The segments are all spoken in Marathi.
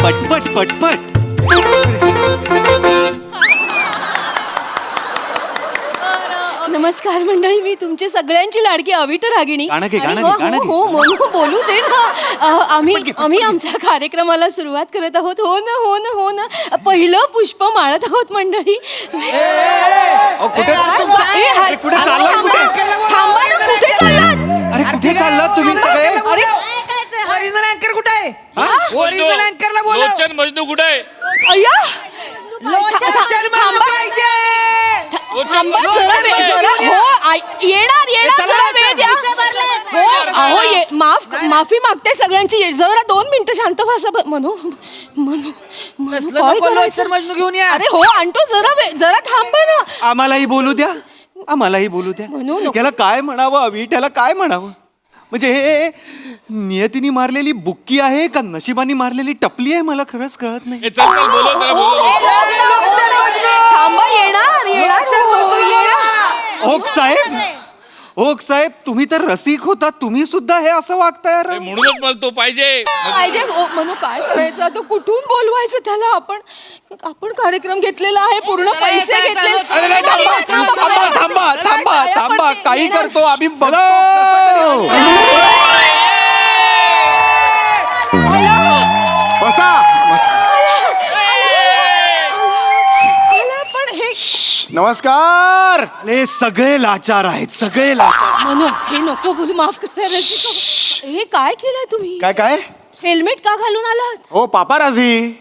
पटपट पटपट. नमस्कार मंडळी, मी तुमची सगळ्यांची लाडकी अविट रागिणी. गाणं घे, गाणं आणि घे, गाणं घे. हो म्हणू बोलू दे ना. आम्ही आमच्या कार्यक्रमाला सुरुवात करत आहोत. हो ना हो ना हो ना. पहिलं पुष्प माळत आहोत मंडळी. कुठे कुठे चालला? थांबा ना, कुठे चाललात? अरे कुठे चाललात तुम्ही सगळे? अरे ओरिजिनल अँकर कुठे आहे? ओरिजिनल अँकरला बोलव. लोचन मजनू कुठे आहे? अय्या थांबा पाहिजे. थांबा जरा हो येणार जरा वेळ द्या. हो अहो माफी मागते सगळ्यांची. जरा 2 मिनिटं शांत बसा. म्हणू काय करायचं? मजनू घेऊन या. अरे हो आणतो, जरा थांबा ना. आम्हालाही बोलू द्या, आम्हालाही बोलू द्या. म्हणू नको. त्याला काय म्हणावं अवी, त्याला काय म्हणावं? म्हणजे हे नियतीने मारलेली बुक्की आहे का नशिबानी मारलेली टपली आहे? मला खरंच कळत नाही. ए, चल चल बोलव त्याला बोलव. थांबा, येणार ओक साहेब तुम्ही तर रसिक होता, तुम्ही सुद्धा हे असं वागताय यार. ए, म्हणूनच मला तो पाहिजे. पाहिजे. म्हणू काय करायचं आता? कुठून बोलवायचं त्याला? आपण कार्यक्रम घेतलेला आहे, पूर्ण पैसे घेतले. अरे नाही, थांबा काही करतो आम्ही बघतो कसं तरी. बसा. पण हे नमस्कार. हे सगळे लाचार आहेत, सगळे लाचार. म्हणू हे नको बोलू, माफ करा रसिका. हे काय केलंय तुम्ही? काय हेल्मेट का घालून आलात? हो पापाराजी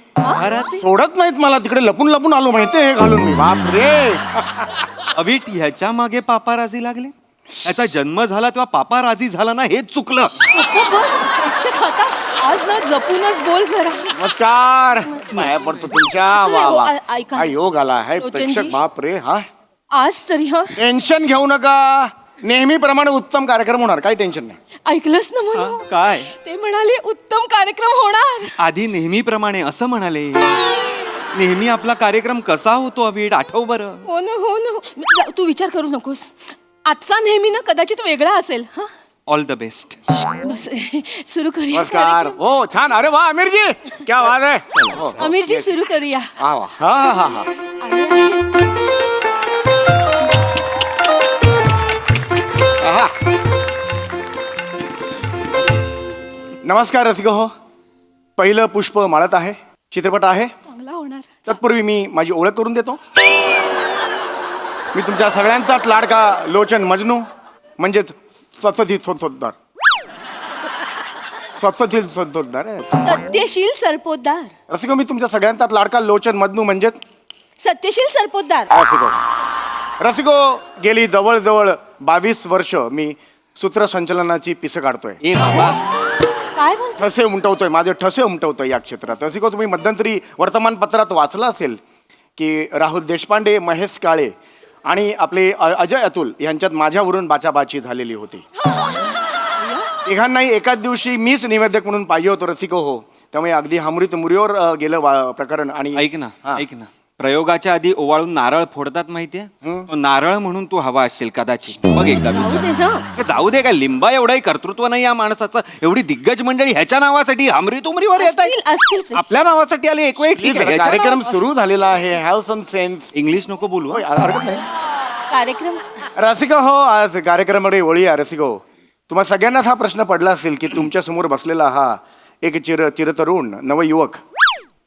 सोडत नाहीत मला, तिकडे लपून आलो माहितीये हे घालून मी. बाप रे. अवीट ह्याच्या मागे पापाराजी लागले? याचा जन्म झाला तेव्हा पापाराजी झाला ना, हेच चुकलं. बस प्रेक्षक, आता आज ना जपूनच बोल जरा. नमस्कार. पाया पडतो तुमच्या. असू दे, वा हो, वा. ऐका. हा योग आला आहे लोचनजी. प्रेक्षक. बाप रे. हा आज तरी टेन्शन घेऊ नका, नेहमीप्रमाणे उत्तम कार्यक्रम होणार, काही टेन्शन नाही. ऐकलंस ना म्हणू? काय? ते म्हणाले उत्तम कार्यक्रम होणार. आधी नेहमीप्रमाणे असं म्हणाले. नेहमी आपला कार्यक्रम कसा होतो अवीट, आठव बरं. हो ना. तू विचार करू नकोस. आजचा नेहमी ना कदाचित वेगळा असेल. हा ऑल द बेस्ट. बस सुरू करूया नमस्कार. कार्यक्रम. हो छान. अरे वा अमीरजी, क्या बात आहे. हो, हो. अमीरजी सुरू करूया. हा वा. हा नमस्कार रसिक हो. पहिलं पुष्प माळत आहे, चित्रपट आहे. चांगला होणार. तत्पूर्वी मी माझी ओळख करून देतो. मी तुमच्या सगळ्यांचाच लाडका लोचन मजनू, म्हणजेच सत्यशील सत्यशील सरपोतदार. रसिको, मी तुमच्या सगळ्यांचाच लाडका लोचन मजनू म्हणजेच सत्यशील सरपोतदार. रसिको गेली जवळजवळ 22 वर्ष मी सूत्रसंचलनाची पिसं काढतोय. ए बाबा, काय बोलतो? ठसे उमटवतोय, माझे ठसे उमटवतोय या क्षेत्रात. रसिको, तुम्ही मध्यंतरी वर्तमानपत्रात वाचलं असेल की राहुल देशपांडे, महेश काळे आणि आपले अजय अतुल यांच्यात माझ्यावरून बाचाबाची झालेली होती. तिघांनाही एकाच दिवशी मीच निवेदक म्हणून पाहिजे होतो रसिको हो. त्यामुळे अगदी हमरीत मुरीवर गेलं प्रकरण. आणि ऐक ना, प्रयोगाच्या आधी ओवाळून नारळ फोडतात माहितीये? तो नारळ म्हणून तू हवा असशील कदाचित. बघ एकदा जाऊ विचार. दे ना. जाऊ दे, काय लिंबा एवढंही कर्तृत्व नाही या माणसाचं. एवढी दिग्गज मंडळी ह्याच्या नावासाठी हमरी तुमरीवर येत असतील. आपल्या नावासाठी आले एक वेळ. ठीक आहे, कार्यक्रम सुरू झालेला आहे. Have some sense. इंग्लिश नको बोलू. हरकत नाही. कार्यक्रम रसिको हो, आज कार्यक्रमाकडे वळी आहे. रसिको, तुम्हाला सगळ्यांनाच हा प्रश्न पडला असेल की तुमच्या समोर बसलेला हा एक चिरतरुण नवयुवक,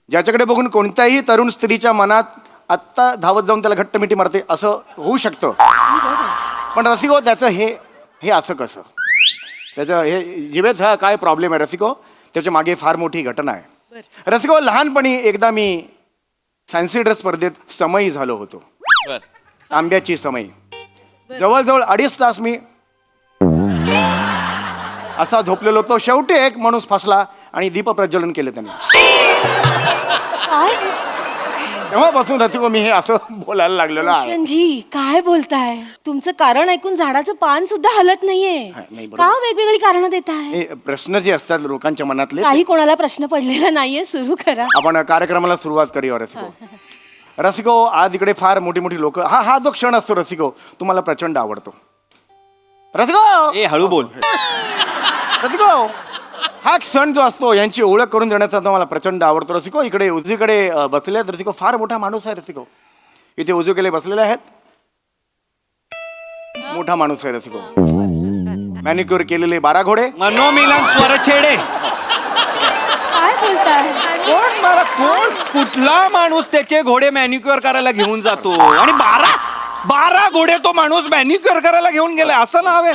ज्याच्याकडे बघून कोणत्याही तरुण स्त्रीच्या मनात आत्ता धावत जाऊन त्याला घट्ट मिठी मारते असं होऊ शकतं. पण रसिको, त्याचं हे असं कसं? त्याचं हे जिभेचा काय प्रॉब्लेम आहे रसिको? त्याच्या मागे फार मोठी घटना आहे. रसिको, लहानपणी एकदा मी फॅन्सी ड्रेस स्पर्धेत समयी झालो होतो. तांब्याची समयी. जवळजवळ 2.5 तास मी असा झोपलेलो होतो. शेवटी एक माणूस फसला आणि दीप प्रज्वलन केलं त्याने. तेव्हापासून रसिको मी हे असं बोलायला लागलेलो आहे. लोचनजी, काय बोलताय? तुमचं कारण ऐकून झाडाचं पान सुद्धा हलत नाहीये. नाही, बरोबर. का वेगवेगळी कारण देताय? हे प्रश्न जे असतात लोकांच्या मनातले, काही कोणाला प्रश्न पडलेला नाहीये. सुरू करा. आपण कार्यक्रमाला सुरुवात करूया रसिको. रसिको, आज इकडे फार मोठी मोठी लोक. हा जो क्षण असतो रसिको, तुम्हाला प्रचंड आवडतो. रसिको, ए हळू बोल. रसिको, हा सण जो असतो यांची ओळख करून देण्याचा तो मला प्रचंड आवडतो रसिको. इकडे उजवीकडे बसलेले आहेत रसिको. फार मोठा माणूस आहे रसिको. इथे उजवीकडे बसलेले आहेत. मोठा माणूस आहे रसिको. मॅनिक्युअर केलेले 12 घोडे. मनोमिलन स्वरछेडे. काय बोलताय कोण कुठला माणूस त्याचे घोडे मॅनिक्युअर करायला घेऊन जातो आणि 12 घोडे तो माणूस मॅनिक्युअर करायला घेऊन गेलाय असं नाव आहे.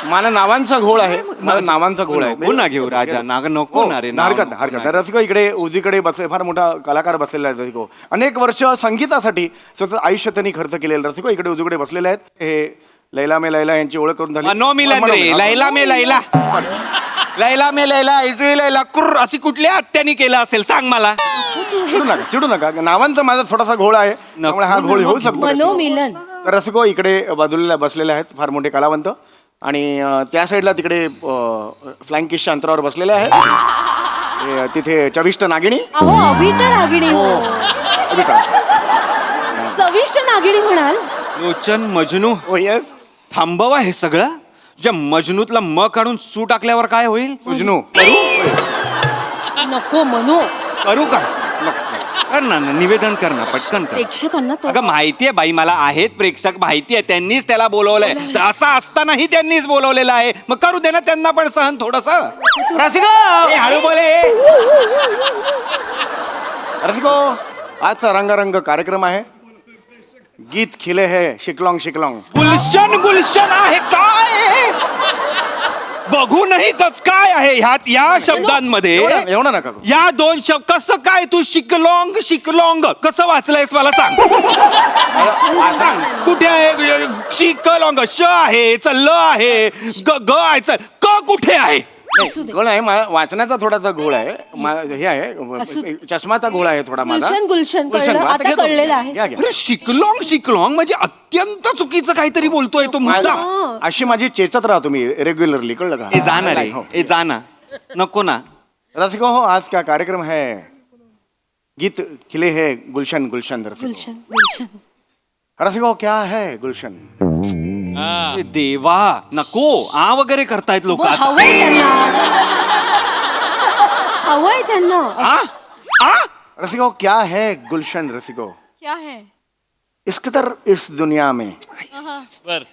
मला नावांचा घोळ आहे. मला नावांचा घोळ आहे. नको ना घेऊ राजा नाग नको ना रे नाव हरकत हरकत आहे. रसिको इकडे उजवीकडे बसले फार मोठा कलाकार बसलेला आहे रसिको. अनेक वर्ष संगीतासाठी स्वतः आयुष्य त्यांनी खर्च केलेलं रसिको. इकडे उजवीकडे बसलेले आहेत. हे लैला मे लैला यांची ओळख करून झाली. मनोमिलन रे लैला मे लैला. लैला मे लैला इजवी लैला कुर्र अशी कुठल्या हत्यानी केलं असेल सांग मला. चिडू नका नावांचा माझा थोडासा घोळ आहे त्यामुळे हा घोळ होऊ शकतो. मनोमिलन. तर रसिको इकडे बाजूला बसलेले आहेत फार मोठे कलावंत आणि त्या साईडला तिकडे फ्लाइंग किसच्या अंतरावर बसलेले आहेत. तिथे चविष्ट नागिणी. अहो अभिष्ट नागिणी हो. अभिटा. चविष्ट नागिणी म्हणाल. लोचन मजनू हो येस. थांबवा हे सगळं. तुझ्या मजनूतला म काढून सू टाकल्यावर काय होईल. उजनू. नको मनू. करू का कर ना निवेदन कर ना पटकन कर. प्रेक्षकांना तो अगं माहितीये बाई मला आहेत प्रेक्षक माहितीये त्यांनीच त्याला बोलवलंय. तर असं असतानाही त्यांनीच बोलवलेलं आहे मग करू दे ना त्यांना पण सहन थोडस. हळू बोले. रसिको आजचा रंगारंग कार्यक्रम आहे. गीत खिले है शिकलॉंग शिकलॉंग. गुलशन आहे काय बघूनही कस काय आहे ह्यात या शब्दांमध्ये. एवढं नका करू. या 2 शब्द कसं काय तू शिकलॉंग कसं वाचलंयस मला सांग. कुठे आहे शिकलॉंग. श आहे ल आहे ग आहे क कुठे आहे. घोळ आहे वाचण्याचा थोडासा घोळ आहे. हे आहे चष्माचा घोळ आहे थोडा माझा. गुलशन कळलं आता कळलेलं आहे. अरे शिकलॉंग म्हणजे अत्यंत चुकीचं काहीतरी बोलतोय तो मुद्दा. अशी माझी चेचत राहतो मी रेग्युलरली कळलं का. ए जाना रे ए जाना नको ना. रसिको हो आज क्या कार्यक्रम है. गीत खिले है गुलशन गुलशन गुलशन. रसिको क्या है गुलशन. ए देवा नको आ वगैरे करतायत लोक. हवंय त्यांना. रसिको क्या है गुलशन. रसिको क्या है. इस कदर इस दुनिया में बर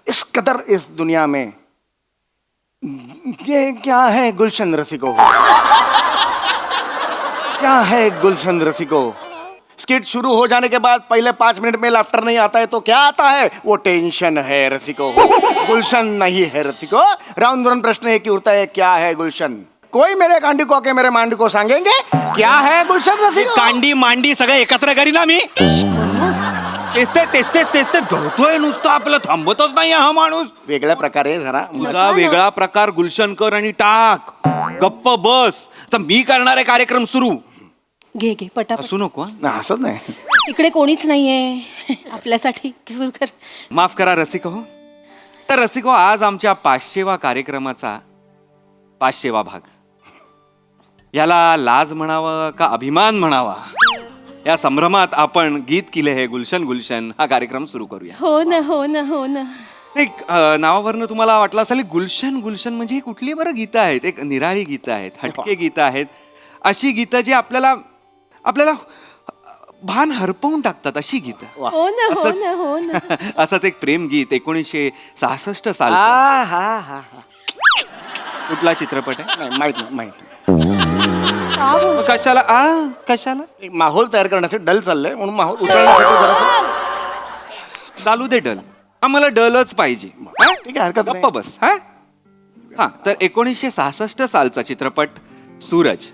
इस कदर इस दुनिया में ये क्या है गुलशन रसिको. क्या है गुलशन रसिको. स्किट शुरू हो जाने के बाद पहले 5 मिनट में लाफ्टर नहीं आता है तो क्या आता है वो टेंशन है रसिको. गुलशन नहीं है रसिको. राउंड राउंड प्रश्न एक ही उठता है क्या है गुलशन. कोई मेरे कांडी को आके मेरे मांडी को सांगेंगे क्या है गुलशन रसिको. कांडी मांडी सगळं एकत्र करी ना मी. तेच धरतोय नुसतं आपलं थांबतच नाही हा माणूस. वेगळ्या प्रकारे जरा तुझा वेगळा प्रकार गुलशन कर आणि टाक गप्प बस. तर मी करणार आहे कार्यक्रम सुरू. घे पटापट. असू नको हसत नाही. इकडे कोणीच नाहीये आपल्यासाठी सुरू कर. माफ करा रसिको. तर रसिको आज आमच्या 500वा कार्यक्रमाचा 500वा भाग. याला लाज म्हणावं का अभिमान म्हणावा या संभ्रमात आपण गीत किले हे गुलशन हा कार्यक्रम सुरू करूया. हो ना. एक नावावरनं तुम्हाला वाटलं असेल गुलशन म्हणजे ही कुठली बरं गीतं आहेत. एक निराळी गीतं आहेत हटके गीतं आहेत. अशी गीतं जी आपल्याला भान हरपवून टाकतात अशी गीतं. हो ना. असंच एक प्रेम गीत 1966 साल. कुठला चित्रपट आहे माहित कशाला कशाला एक माहोल तयार करण्यासाठी डल चाललंय म्हणून माहोल उतरण्यासाठी जरासं चालू दे डल. आम्हाला डलच पाहिजे. ठीक आहे हरकत गप्प बस. हा तर 1966 सालचा चित्रपट सूरज.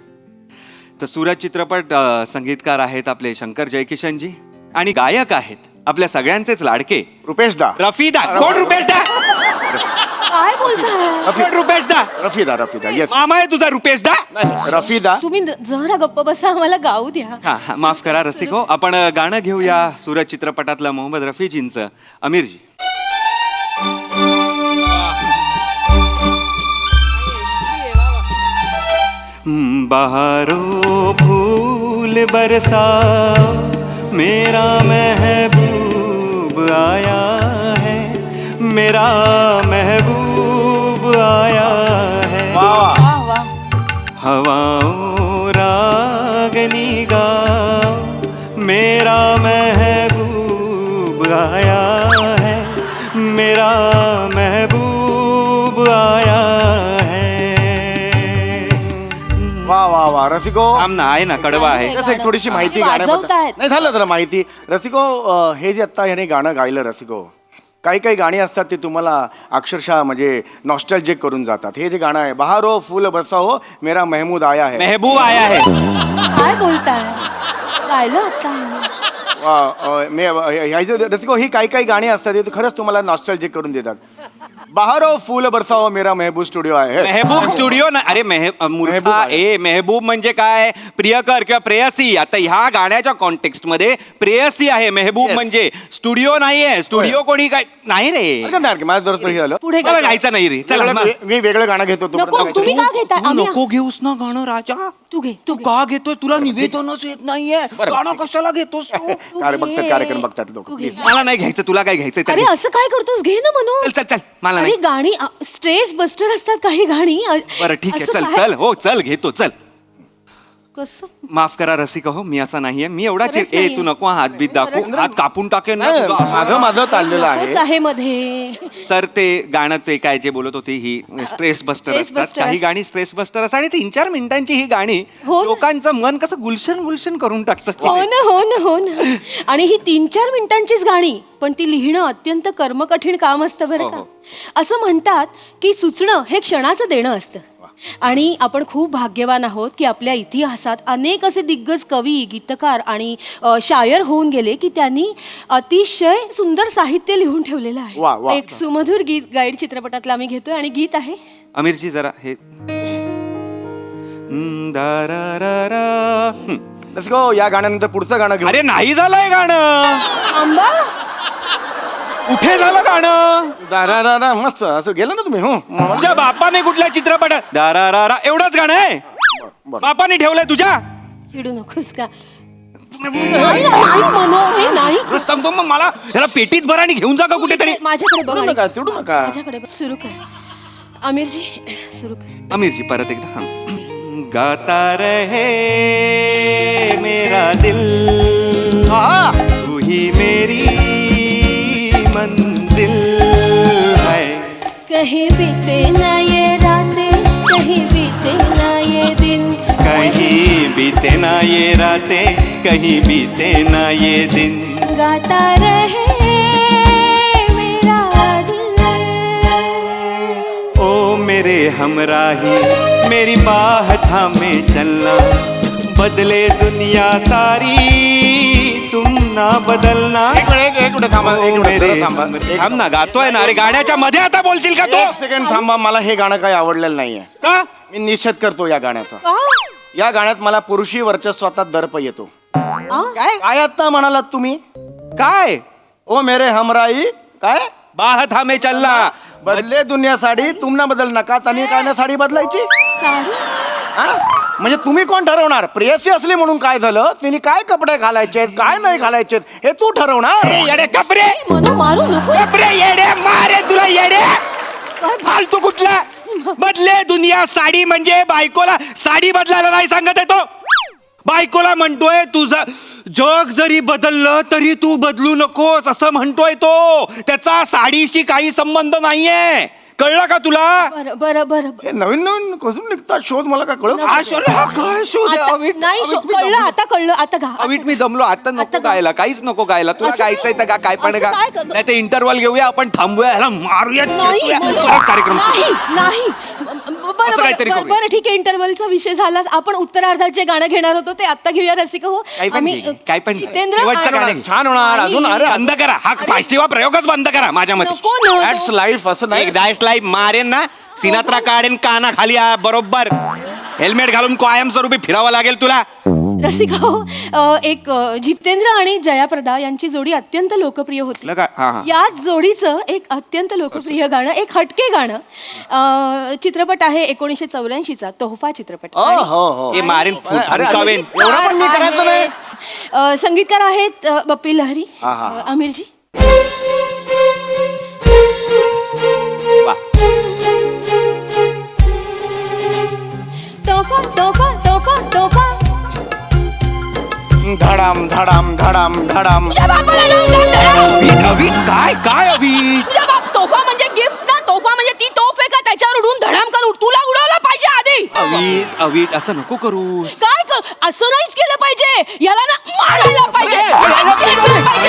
तर सूरज चित्रपट संगीतकार आहेत आपले शंकर जयकिशनजी आणि गायक आहेत आपल्या सगळ्यांचेच लाडके रुपेशदा. रफीदा. कोण रुपेशदा. काय बोलताय. कोण रुपेशदा. रफीदा येस. मामा आहे तुझा रुपेशदा. रफीदा. तुम्ही जरा गप्प बसा आम्हाला गाऊ द्या. हा माफ करा रसिको. आपण गाणं घेऊया सूरज चित्रपटातलं मोहम्मद रफीजींचं अमीरजी. बहारों फूल बरसाओ मेरा महबूब आया है मेरा महबूब आया है. वाह वाह. हवाओं रागनी गाओ, मेरा महबूब आया है, मेरा महबूब आया है. वा वा वा रसिको थांब ना, आहे ना, कडवा आहे. कसं एक थोडीशी माहिती ते गाण्याबद्दल वाजवतायत. नाही झालं जरा माहिती रसिको हे जे आत्ता ह्याने गाणं गायलं रसिको काही काही गाणी असतात ती तुम्हाला अक्षरशः म्हणजे नॉस्टॅल्जिक करून जातात. हे जे गाणं आहे बहारो फूल बरसाओ मेरा महमूद आया है मेहबूब आया है. काय बोलताय गायलं आता ह्याने. रसिको ही काही काही गाणी असतात ती खरंच तुम्हाला नॉस्टॅल्जिक करून देतात. बहारो फूल बरसाओ मेरा महबूब स्टुडिओ आहे मेहबूब स्टुडिओ ना. अरे मेहबूब मूर्खा, आहे. मेहबूब म्हणजे काय? प्रियकर किंवा प्रेयसी. आता ह्या गाण्याच्या कॉन्टेक्स्ट मध्ये प्रेयसी आहे. मेहबूब Yes. म्हणजे स्टुडिओ नाहीये. स्टुडिओ कोणी काय नाही रे. हरकत नाही, माझं जर हे झालं पुढे मला गा. गायचं नाही रे. चला मी वेगळं गाणं घेतो नको तोपर्यंत तुम्ही का घेताय तू आम्ही नको घेऊस ना गाणं राजा. तू घे तू घे. का घेतोय? तुला निवेदनच येत नाहीये. गाणं कशाला घेतोस तू? तू काय घे. बघतात कार्यक्रम बघतात लोक तू घे. मला नाही घ्यायचं. तुला काय घ्यायचंय तर अरे घे. असं काय करतोस घे ना म्हणून. चल चल चल. मला अरे नाही. गाणी स्ट्रेस बस्टर असतात काही गाणी बरं ठीक आहे. असं चल काय? चल. हो चल घेतो. चल. कसं माफ करा रसिका हो, मी असा नाहीये. मी एवढा खरंच ए नाहीये. तू नको हात बीत दाखवू. खरंच हात कापून टाकेन ना नाही, तुझा. माझं माझं चाललेलं नकोच आहे आहे मध्ये. तर ते गाणं ते काय जे बोलत होती ही स्ट्रेस बस्टर Stress असतात. buster काही असतात. गाणी स्ट्रेस बस्टर असतात आणि 3-4 मिनिटांची ही गाणी हो ना. लोकांचं मन कसं गुलशन गुलशन करून टाकतात. हो ना हो ना हो ना. आणि ही 3-4 मिनिटांचीच गाणी पण ती लिहिणं अत्यंत कर्मकठीण काम असतं बरं हो, का. हो. असं म्हणतात की सुचणं हे क्षणाचं देणं असतं. आणि आपण खूप भाग्यवान आहोत की आपल्या इतिहासात अनेक असे दिग्गज कवी गीतकार आणि शायर होऊन गेले की त्यांनी अतिशय सुंदर साहित्य लिहून ठेवलेलं वा, वा. आहे. एक सुमधुर गीत गाईड चित्रपटातलं आम्ही घेतोय आणि गीत आहे अमीरजी जरा हे दारारारा. रसिको या गाण्यानंतर पुढचं गाणं घेऊ अरे नाही झालंय गाणं. आंबा. कुठे झालं गाणं? दारारारा, मस्त असं गेलं ना तुम्ही हो तुझ्या बापाने कुठल्या चित्रपटात दारारारा एवढंच गाणं आहे? बरं. बापाने ठेवलंय तुझ्या? चिडू नकोस का. नाही म्हणू हे नाही. खरंच सांगतो मग मला त्याला पेटीत भर आणि घेऊन जा का कुठेतरी. माझ्याकडे बघ चिडू नका, चिडू नका. माझ्याकडे बघ. सुरू कर आमिरजी सुरू कर. अमीरजी परत एकदा हा. गाता रहे मेरा दिल, तू ही मेरी मंजिल है. कहीं बीते ना ये रातें कहीं बीते ना ये दिन कहीं बीते ना ये रातें, कहीं बीते ना ये दिन. गाता रहे मेरा दिल. ओ मेरे हमराही मेरी बाह थामे चलना, बदले दुनिया सारी तुम ना बदलना. एक मिनिट थांबा एक ओ मिनिट मेरे जरा थांबा थांब ना, गातोय ना. अरे गाण्याच्या मध्ये आता बोलशील का एक तू? सेकंड थांबा. मला हे गाणं काही आवडलेलं नाहीये. का? मी निषेध करतो या गाण्याचा. का? या गाण्यात मला पुरुषी वर्चस्वाचा दर्प येतो. आ? काय आता म्हणालात तुम्ही? काय? ओ मेरे हमराई काय बाह थामे चलना. बदले दुनिया साडी तुम ना बदल नका. त्यांनी काय ना साडी बदलायची साडी. हा? म्हणजे तुम्ही कोण ठरवणार? प्रेयसी असली म्हणून काय झालं? तिने काय कपडे घालायचे काय नाही घालायचे हे तू ठरवणार. येडे कपरे, म्हणू मारू नको. कपरे येडे मारे तुला येडे. फालतू कुठला? बदले दुनिया साडी म्हणजे बायकोला साडी बदलायला नाही सांगत आहे तो. बायकोला म्हणतोय तुझा जग जरी बदललं तरी तू बदलू नकोस असं म्हणतोय तो. त्याचा साडीशी काही संबंध नाहीये. कळलं का तुला? बरं बरं बरं हे नवीन नवीन कसून निघतात शोध मला काय कळत हा शोध, हा काय शोध आहे? आता- अवीट, नाही अवीट, मी कळलं दमलो. आता कळलं आता गा. अवीट मी दमलो आता. नको आता गा. गायला, काहीच नको गायला. तुला असं गायचंय तर गा, काय पण असं गा. काय कर- नाही ते इंटरव्हल घेऊया आपण, थांबूया ह्याला मारूया नाही चेचूया. म्हणू. परत कार्यक्रम सुरू. नाही नाही बरं असं काहीतरी बरं करूया. बरं ठीक आहे इंटरव्हलचा विषय झाला. आपण उत्तरार्धात जे गाणं घेणार होतो ते आता घेऊया रसिका हो. काही पण घे, काही पण घे. जितेंद्र शेवटचं आणि- गाणं घे. छान होणार अजून. अरे बंद करा हा अरे- फाशीवा प्रयोगच बंद करा माझ्या मते. नको ना. दॅट्स लाईफ असं नाही. एक डायस लाईफ मारेन ना, सिनात्रा काढेन काना खाली बरोबर. हेल्मेट घालून कायमस्वरूपी फिरावं लागेल तुला. रसिका हो एक जितेंद्र आणि जयाप्रदा यांची जोडी अत्यंत लोकप्रिय होती. लगा हा हा. याच जोडीचं एक अत्यंत लोकप्रिय गाणं एक हटके गाणं चित्रपट आहे 1984चा तोहफा चित्रपट. हो हो हो हे मारेन अरे, अरे, फुकावेन. एवढं पण मी करायचं नाही. संगीतकार आहेत बप्पी लहरी. हा, हा. आमिरजी. वा. तोफा तोफा तोफा तोफा धडाम धडाम धडाम धडाम. तुझ्या बापाला जाऊन सांग धडाम. अवीट अवीट काय काय अवीट तुझ्या बाप तोफा म्हणजे गिफ्ट ना तोफा म्हणजे ती तोफ आहे का त्याच्यावर उडून धडामकान तुला उडवलं पाहिजे आधी. अवीट अवीट असं नको करूस. काय कर असं नाहीच केलं पाहिजे याला ना मारायला पाहिजे याला चेचलं पाहिजे